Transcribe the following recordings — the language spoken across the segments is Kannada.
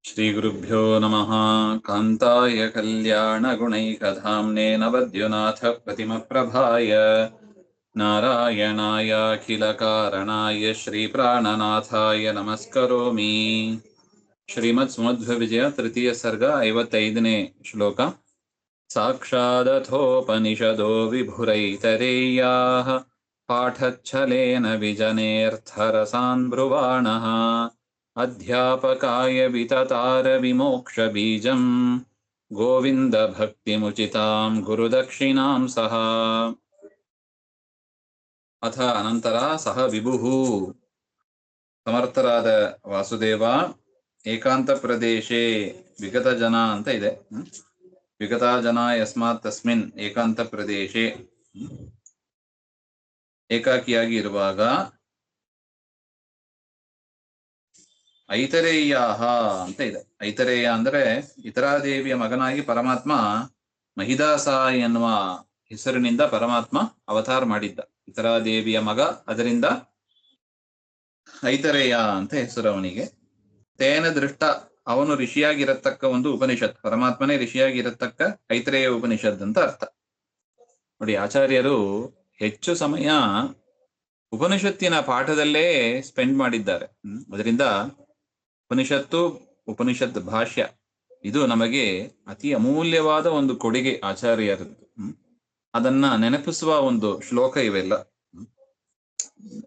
श्रीगुरुभ्यो नमः। कान्ताय कल्याणगुणैकधाम्ने नवद्युनाथ प्रतिमप्रभाय नारायणायाखिलकारणाय श्रीप्राणनाथाय नमस्करोमि। ಶ್ರೀಮದ್ ಸುಮಧ್ವ ವಿಜಯ ತೃತೀಯ ಸರ್ಗ 55ನೇ ಶ್ಲೋಕ. ಸಾಕ್ಷಾದಥೋಪನಿಷದೋ ವಿಭುರೈತರೇಯಾಃ ಪಾಠಚ್ಛಲೇನ ವಿಜನೇರ್ಥರಸಾನ್ ಬ್ರುವಾಣಃ ಅಧ್ಯಾಪಕಾಯ ವಿತತಾರ ವಿಮೋಕ್ಷ ಬೀಜಂ ಗೋವಿಂದ ಭಕ್ತಿಮುಚಿತಾಂ ಗುರುದಕ್ಷಿಣಾಂ ಸಹ. ಅಥ ಅನಂತರ ಸಹ ವಿಭುಃ ಸಮರ್ಥರಾದ ವಾಸುದೇವ ಏಕಾಂತ ಪ್ರದೇಶೇ ವಿಗತ ಜನ ಅಂತ ಇದೆ. ವಿಗತ ಜನ ಯಸ್ಮಾತ್ ತಸ್ಮಿನ್ ಏಕಾಂತ ಪ್ರದೇಶೇ, ಏಕಾಕಿಯಾಗಿ ಇರುವಾಗ ಐತರೇಯ ಅಂತ ಇದೆ. ಐತರೇಯ ಅಂದ್ರೆ ಇತರಾದೇವಿಯ ಮಗನಾಗಿ ಪರಮಾತ್ಮ ಮಹಿದಾಸ ಎನ್ನುವ ಹೆಸರಿನಿಂದ ಪರಮಾತ್ಮ ಅವತಾರ ಮಾಡಿದ್ದ. ಇತರಾದೇವಿಯ ಮಗ, ಅದರಿಂದ ಐತರೇಯ ಅಂತ ಹೆಸರು ಅವನಿಗೆ. ತೇನ ದೃಷ್ಟ, ಅವನು ಋಷಿಯಾಗಿರತಕ್ಕ ಒಂದು ಉಪನಿಷತ್, ಪರಮಾತ್ಮನೇ ಋಷಿಯಾಗಿರತಕ್ಕ ಐತರೇಯ ಉಪನಿಷತ್ ಅಂತ ಅರ್ಥ. ನೋಡಿ, ಆಚಾರ್ಯರು ಹೆಚ್ಚು ಸಮಯ ಉಪನಿಷತ್ತಿನ ಪಾಠದಲ್ಲೇ ಸ್ಪೆಂಡ್ ಮಾಡಿದ್ದಾರೆ. ಅದರಿಂದ ಉಪನಿಷತ್ ಭಾಷ್ಯ ಇದು ನಮಗೆ ಅತಿ ಅಮೂಲ್ಯವಾದ ಒಂದು ಕೊಡುಗೆ ಆಚಾರ್ಯರದ್ದು. ಅದನ್ನ ನೆನಪಿಸುವ ಒಂದು ಶ್ಲೋಕ ಇವೆಲ್ಲ.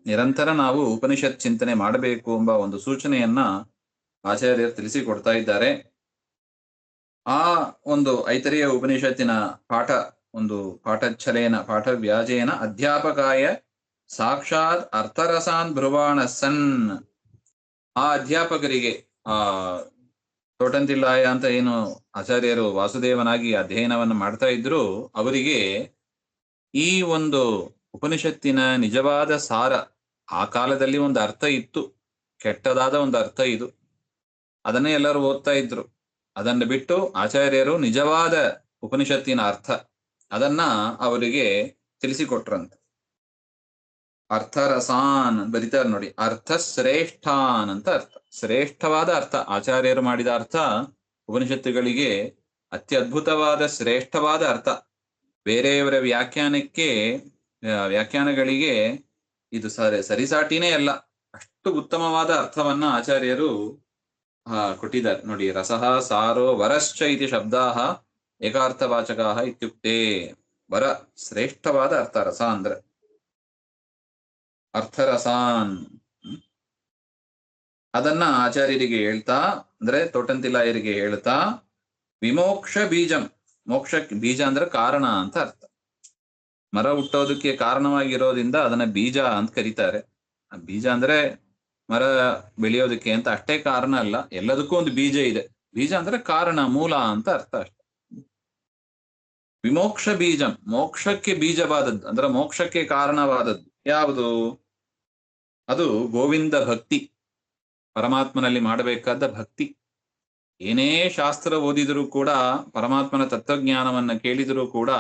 ನಿರಂತರ ನಾವು ಉಪನಿಷತ್ ಚಿಂತನೆ ಮಾಡಬೇಕು ಎಂಬ ಒಂದು ಸೂಚನೆಯನ್ನ ಆಚಾರ್ಯರು ತಿಳಿಸಿಕೊಡ್ತಾ ಇದ್ದಾರೆ. ಆ ಒಂದು ಐತರೇಯ ಉಪನಿಷತ್ತಿನ ಪಾಠಚ್ಛಲೇನ ಪಾಠವ್ಯಾಜೇನ ಅಧ್ಯಾಪಕಾಯ ಸಾಕ್ಷಾತ್ ಅರ್ಥರಸಾನ್ ಬ್ರುವಾಣ ಸನ್. ಆ ಅಧ್ಯಾಪಕರಿಗೆ, ತೋಟಂತಿಲ್ಲಾಯ ಅಂತ ಏನು ಆಚಾರ್ಯರು ವಾಸುದೇವನಾಗಿ ಅಧ್ಯಯನವನ್ನು ಮಾಡ್ತಾ ಇದ್ರು, ಅವರಿಗೆ ಈ ಒಂದು ಉಪನಿಷತ್ತಿನ ನಿಜವಾದ ಸಾರ, ಆ ಕಾಲದಲ್ಲಿ ಒಂದು ಅರ್ಥ ಇತ್ತು, ಕೆಟ್ಟದಾದ ಒಂದು ಅರ್ಥ ಇದು, ಅದನ್ನೇ ಎಲ್ಲರೂ ಓದ್ತಾ ಇದ್ರು. ಅದನ್ನು ಬಿಟ್ಟು ಆಚಾರ್ಯರು ನಿಜವಾದ ಉಪನಿಷತ್ತಿನ ಅರ್ಥ ಅದನ್ನ ಅವರಿಗೆ ತಿಳಿಸಿಕೊಟ್ರಂತೆ. ಅರ್ಥರಸಾನ್ ಬರಿತಾರೆ ನೋಡಿ, ಅರ್ಥ ಶ್ರೇಷ್ಠಾನ್ ಅಂತ ಅರ್ಥ, ಶ್ರೇಷ್ಠವಾದ ಅರ್ಥ. ಆಚಾರ್ಯರು ಮಾಡಿದ ಅರ್ಥ ಉಪನಿಷತ್ತುಗಳಿಗೆ ಅತ್ಯದ್ಭುತವಾದ ಶ್ರೇಷ್ಠವಾದ ಅರ್ಥ. ಬೇರೆಯವರ ವ್ಯಾಖ್ಯಾನಗಳಿಗೆ ಇದು ಸರಿಸಾಟಿನೇ ಅಲ್ಲ, ಅಷ್ಟು ಉತ್ತಮವಾದ ಅರ್ಥವನ್ನ ಆಚಾರ್ಯರು ಕೊಟ್ಟಿದ್ದಾರೆ ನೋಡಿ. ರಸಃ ಸಾರೋ ವರಶ್ಚ ಇತಿ ಶಬ್ದಾಃ ಏಕಾರ್ಥವಾಚಕಾಃ ಇತ್ಯುಕ್ತೆ. ವರ ಶ್ರೇಷ್ಠವಾದ ಅರ್ಥ, ರಸ ಅಂದ್ರೆ ಅರ್ಥರಸಾನ್. ಅದನ್ನ ಆಚಾರ್ಯರಿಗೆ ಹೇಳ್ತಾ, ಅಂದ್ರೆ ತೋಟಂತಿಲಾಯರಿಗೆ ಹೇಳ್ತಾ, ವಿಮೋಕ್ಷ ಬೀಜಂ, ಮೋಕ್ಷಕ್ಕೆ ಬೀಜ ಅಂದ್ರೆ ಕಾರಣ ಅಂತ ಅರ್ಥ. ಮರ ಹುಟ್ಟೋದಕ್ಕೆ ಕಾರಣವಾಗಿರೋದ್ರಿಂದ ಅದನ್ನ ಬೀಜ ಅಂತ ಕರೀತಾರೆ. ಬೀಜ ಅಂದ್ರೆ ಮರ ಬೆಳೆಯೋದಕ್ಕೆ ಅಂತ ಅಷ್ಟೇ ಕಾರಣ ಅಲ್ಲ, ಎಲ್ಲದಕ್ಕೂ ಒಂದು ಬೀಜ ಇದೆ. ಬೀಜ ಅಂದ್ರೆ ಕಾರಣ, ಮೂಲ ಅಂತ ಅರ್ಥ ಅಷ್ಟೆ. ವಿಮೋಕ್ಷ ಬೀಜಂ, ಮೋಕ್ಷಕ್ಕೆ ಬೀಜವಾದದ್ದು ಅಂದ್ರೆ ಮೋಕ್ಷಕ್ಕೆ ಕಾರಣವಾದದ್ದು ಯಾವುದು? ಅದು ಗೋವಿಂದ ಭಕ್ತಿ, ಪರಮಾತ್ಮನಲ್ಲಿ ಮಾಡಬೇಕಾದ ಭಕ್ತಿ. ಏನೇ ಶಾಸ್ತ್ರ ಓದಿದರೂ ಕೂಡ, ಪರಮಾತ್ಮನ ತತ್ವಜ್ಞಾನವನ್ನ ಕೇಳಿದರೂ ಕೂಡ,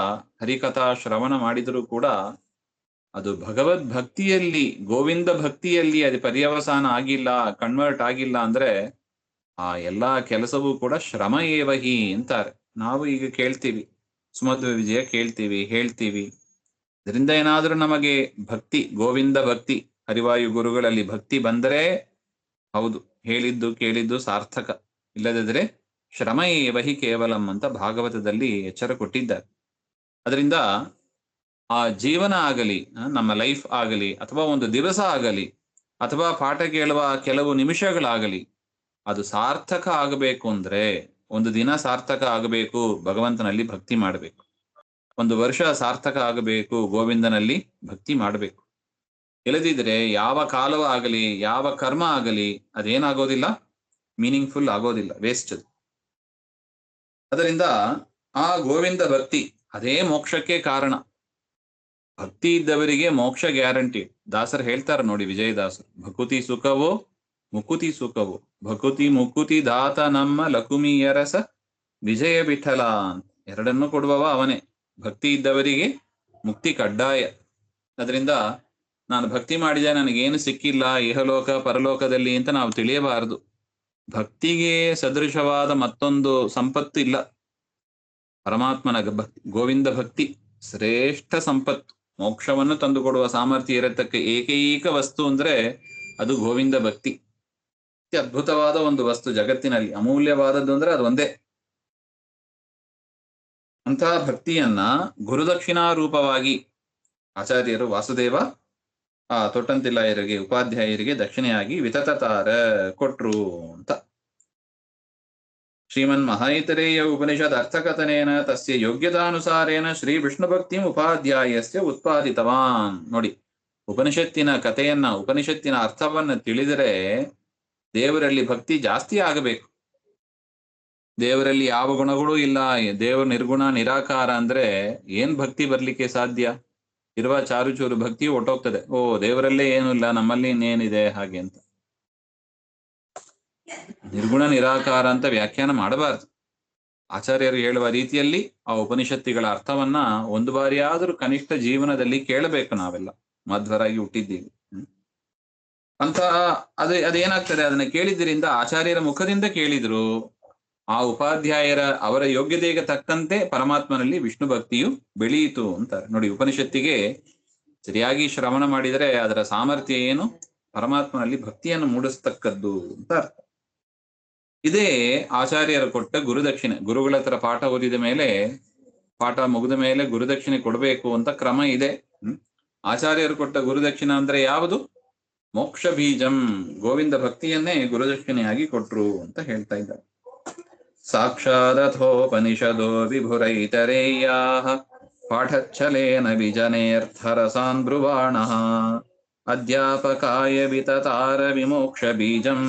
ಹರಿಕಥಾ ಶ್ರವಣ ಮಾಡಿದರೂ ಕೂಡ, ಅದು ಭಗವದ್ ಭಕ್ತಿಯಲ್ಲಿ, ಗೋವಿಂದ ಭಕ್ತಿಯಲ್ಲಿ ಅದು ಪರ್ಯವಸಾನ ಆಗಿಲ್ಲ, ಕನ್ವರ್ಟ್ ಆಗಿಲ್ಲ ಅಂದ್ರೆ ಆ ಎಲ್ಲಾ ಕೆಲಸವೂ ಕೂಡ ಶ್ರಮ ಏವಹಿ ಅಂತಾರೆ. ನಾವು ಈಗ ಕೇಳ್ತೀವಿ, ಸುಮಧ್ವ ವಿಜಯ ಕೇಳ್ತೀವಿ, ಹೇಳ್ತೀವಿ. ಇದರಿಂದ ಏನಾದ್ರೂ ನಮಗೆ ಭಕ್ತಿ, ಗೋವಿಂದ ಭಕ್ತಿ, ಹರಿವಾಯು ಗುರುಗಳಲ್ಲಿ ಭಕ್ತಿ ಬಂದರೆ ಹೌದು, ಹೇಳಿದ್ದು ಕೇಳಿದ್ದು ಸಾರ್ಥಕ. ಇಲ್ಲದಿದ್ರೆ ಶ್ರಮ ಏವಹಿ ಕೇವಲಂ ಅಂತ ಭಾಗವತದಲ್ಲಿ ಎಚ್ಚರ ಕೊಟ್ಟಿದ್ದಾರೆ. ಅದರಿಂದ ಆ ಜೀವನ ಆಗಲಿ, ನಮ್ಮ ಲೈಫ್ ಆಗಲಿ, ಅಥವಾ ಒಂದು ದಿವಸ ಆಗಲಿ, ಅಥವಾ ಪಾಠ ಕೇಳುವ ಕೆಲವು ನಿಮಿಷಗಳಾಗಲಿ, ಅದು ಸಾರ್ಥಕ ಆಗಬೇಕು ಅಂದ್ರೆ, ಒಂದು ದಿನ ಸಾರ್ಥಕ ಆಗಬೇಕು, ಭಗವಂತನಲ್ಲಿ ಭಕ್ತಿ ಮಾಡಬೇಕು. ಒಂದು ವರ್ಷ ಸಾರ್ಥಕ ಆಗಬೇಕು, ಗೋವಿಂದನಲ್ಲಿ ಭಕ್ತಿ ಮಾಡಬೇಕು. ಇಲ್ಲದಿದ್ರೆ ಯಾವ ಕಾಲವ ಆಗಲಿ, ಯಾವ ಕರ್ಮ ಆಗಲಿ, ಅದೇನಾಗೋದಿಲ್ಲ, ಮೀನಿಂಗ್ಫುಲ್ ಆಗೋದಿಲ್ಲ, ವೇಸ್ಟ್. ಅದರಿಂದ ಆ ಗೋವಿಂದ ಭಕ್ತಿ ಅದೇ ಮೋಕ್ಷಕ್ಕೆ ಕಾರಣ. ಭಕ್ತಿ ಇದ್ದವರಿಗೆ ಮೋಕ್ಷ ಗ್ಯಾರಂಟಿ. ದಾಸರು ಹೇಳ್ತಾರೆ ನೋಡಿ, ವಿಜಯದಾಸರು, ಭಕುತಿ ಸುಖವೋ ಮುಕುತಿ ಸುಖವೋ, ಭಕುತಿ ಮುಕುತಿ ದಾತ ನಮ್ಮ ಲಕುಮಿಯರಸ ವಿಜಯ ವಿಠಲ ಅಂತ. ಎರಡನ್ನೂ ಕೊಡುವವ ಅವನೇ. ಭಕ್ತಿ ಇದ್ದವರಿಗೆ ಮುಕ್ತಿ ಕಡ್ಡಾಯ. ಅದರಿಂದ ನಾನು ಭಕ್ತಿ ಮಾಡಿದೆ, ನನಗೇನು ಸಿಕ್ಕಿಲ್ಲ ಇಹಲೋಕ ಪರಲೋಕದಲ್ಲಿ ಅಂತ ನಾವು ತಿಳಿಯಬಾರದು. ಭಕ್ತಿಗೆ ಸದೃಶವಾದ ಮತ್ತೊಂದು ಸಂಪತ್ತು ಇಲ್ಲ. ಪರಮಾತ್ಮನ ಗೋವಿಂದ ಭಕ್ತಿ ಶ್ರೇಷ್ಠ ಸಂಪತ್ತು. ಮೋಕ್ಷವನ್ನು ತಂದುಕೊಡುವ ಸಾಮರ್ಥ್ಯ ಇರತಕ್ಕ ಏಕೈಕ ವಸ್ತು ಅಂದ್ರೆ ಅದು ಗೋವಿಂದ ಭಕ್ತಿ. ಅದ್ಭುತವಾದ ಒಂದು ವಸ್ತು ಜಗತ್ತಿನಲ್ಲಿ, ಅಮೂಲ್ಯವಾದದ್ದು ಅಂದ್ರೆ ಅದು ಒಂದೇ. ಅಂತಹ ಭಕ್ತಿಯನ್ನ ಗುರುದಕ್ಷಿಣಾ ರೂಪವಾಗಿ ಆಚಾರ್ಯರು ವಾಸುದೇವ ತೊಟ್ಟಂತಿಲ್ಲಾಯರಿಗೆ, ಉಪಾಧ್ಯಾಯರಿಗೆ ದಕ್ಷಿಣೆಯಾಗಿ ವಿತತಾರ ಕೊಟ್ರು ಅಂತ. ಶ್ರೀಮನ್ ಮಹಾಯಿತರೇಯ ಉಪನಿಷದ್ ಅರ್ಥಕಥನೇನ ತಸ್ಯ ಯೋಗ್ಯತಾನುಸಾರೇನ ಶ್ರೀ ವಿಷ್ಣು ಭಕ್ತಿ ಉಪಾಧ್ಯಾಯಸ್ಯ ಉತ್ಪಾದಿತವಾನ್. ನೋಡಿ, ಉಪನಿಷತ್ತಿನ ಕಥೆಯನ್ನ, ಉಪನಿಷತ್ತಿನ ಅರ್ಥವನ್ನ ತಿಳಿದರೆ ದೇವರಲ್ಲಿ ಭಕ್ತಿ ಜಾಸ್ತಿ ಆಗಬೇಕು. ದೇವರಲ್ಲಿ ಯಾವ ಗುಣಗಳೂ ಇಲ್ಲ, ದೇವರು ನಿರ್ಗುಣ ನಿರಾಕಾರ ಅಂದ್ರೆ ಏನ್ ಭಕ್ತಿ ಬರ್ಲಿಕ್ಕೆ ಸಾಧ್ಯ? ಇರುವ ಚಾರು ಚೂರು ಭಕ್ತಿ ಒಟ್ಟೋಗ್ತದೆ. ಓ, ದೇವರಲ್ಲೇ ಏನು ಇಲ್ಲ, ನಮ್ಮಲ್ಲಿ ಇನ್ನೇನಿದೆ ಹಾಗೆ ಅಂತ. ನಿರ್ಗುಣ ನಿರಾಕಾರ ಅಂತ ವ್ಯಾಖ್ಯಾನ ಮಾಡಬಾರದು. ಆಚಾರ್ಯರು ಹೇಳುವ ರೀತಿಯಲ್ಲಿ ಆ ಉಪನಿಷತ್ತಿಗಳ ಅರ್ಥವನ್ನ ಒಂದು ಬಾರಿ ಆದರೂ ಕನಿಷ್ಠ ಜೀವನದಲ್ಲಿ ಕೇಳಬೇಕು. ನಾವೆಲ್ಲ ಮಧ್ವರಾಗಿ ಹುಟ್ಟಿದ್ದೀವಿ ಅಂತ. ಅದೇನಾಗ್ತದೆ, ಅದನ್ನ ಕೇಳಿದ್ರಿಂದ, ಆಚಾರ್ಯರ ಮುಖದಿಂದ ಕೇಳಿದ್ರು, ಆ ಉಪಾಧ್ಯಾಯರ ಅವರ ಯೋಗ್ಯತೆಗೆ ತಕ್ಕಂತೆ ಪರಮಾತ್ಮನಲ್ಲಿ ವಿಷ್ಣು ಭಕ್ತಿಯು ಬೆಳೆಯಿತು ಅಂತಾರೆ. ನೋಡಿ, ಉಪನಿಷತ್ತಿಗೆ ಸರಿಯಾಗಿ ಶ್ರವಣ ಮಾಡಿದರೆ ಅದರ ಸಾಮರ್ಥ್ಯ ಏನು? ಪರಮಾತ್ಮನಲ್ಲಿ ಭಕ್ತಿಯನ್ನು ಮೂಡಿಸ್ತಕ್ಕದ್ದು ಅಂತ ಅರ್ಥ. ಇದೇ ಆಚಾರ್ಯರು ಕೊಟ್ಟ ಗುರುದಕ್ಷಿಣೆ. ಗುರುಗಳ ಹತ್ರ ಪಾಠ ಓದಿದ ಮೇಲೆ, ಪಾಠ ಮುಗಿದ ಮೇಲೆ ಗುರುದಕ್ಷಿಣೆ ಕೊಡಬೇಕು ಅಂತ ಕ್ರಮ ಇದೆ. ಆಚಾರ್ಯರು ಕೊಟ್ಟ ಗುರುದಕ್ಷಿಣೆ ಅಂದ್ರೆ ಯಾವುದು? ಮೋಕ್ಷ ಬೀಜಂ, ಗೋವಿಂದ ಭಕ್ತಿಯನ್ನೇ ಗುರುದಕ್ಷಿಣೆಯಾಗಿ ಕೊಟ್ರು ಅಂತ ಹೇಳ್ತಾ ಇದ್ದಾರೆ. ಸಾಕ್ಷಾದಥೋಪನಿಷದೋ ವಿಭುರೈತರೇಯಾಃ ಪಾಠಚ್ಛಲೇನ ವಿಜನೇರ್ಥರಸಾನ್ ಬ್ರುವಾಣಃ ಅಧ್ಯಾಪಕಾಯ ವಿತತಾರ ವಿಮೋಕ್ಷ ಬೀಜಂ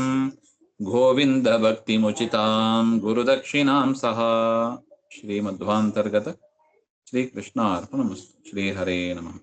ಗೋವಿಂದ ಭಕ್ತಿ ಮುಚಿತಾಂ ಗುರುದಕ್ಷಿಣಾಂ ಸಹ. ಶ್ರೀಮಧ್ವಾಂತರ್ಗತ ಶ್ರೀಕೃಷ್ಣಾರ್ಪಣಮಸ್ತು. ಶ್ರೀಹರೇ ನಮಃ.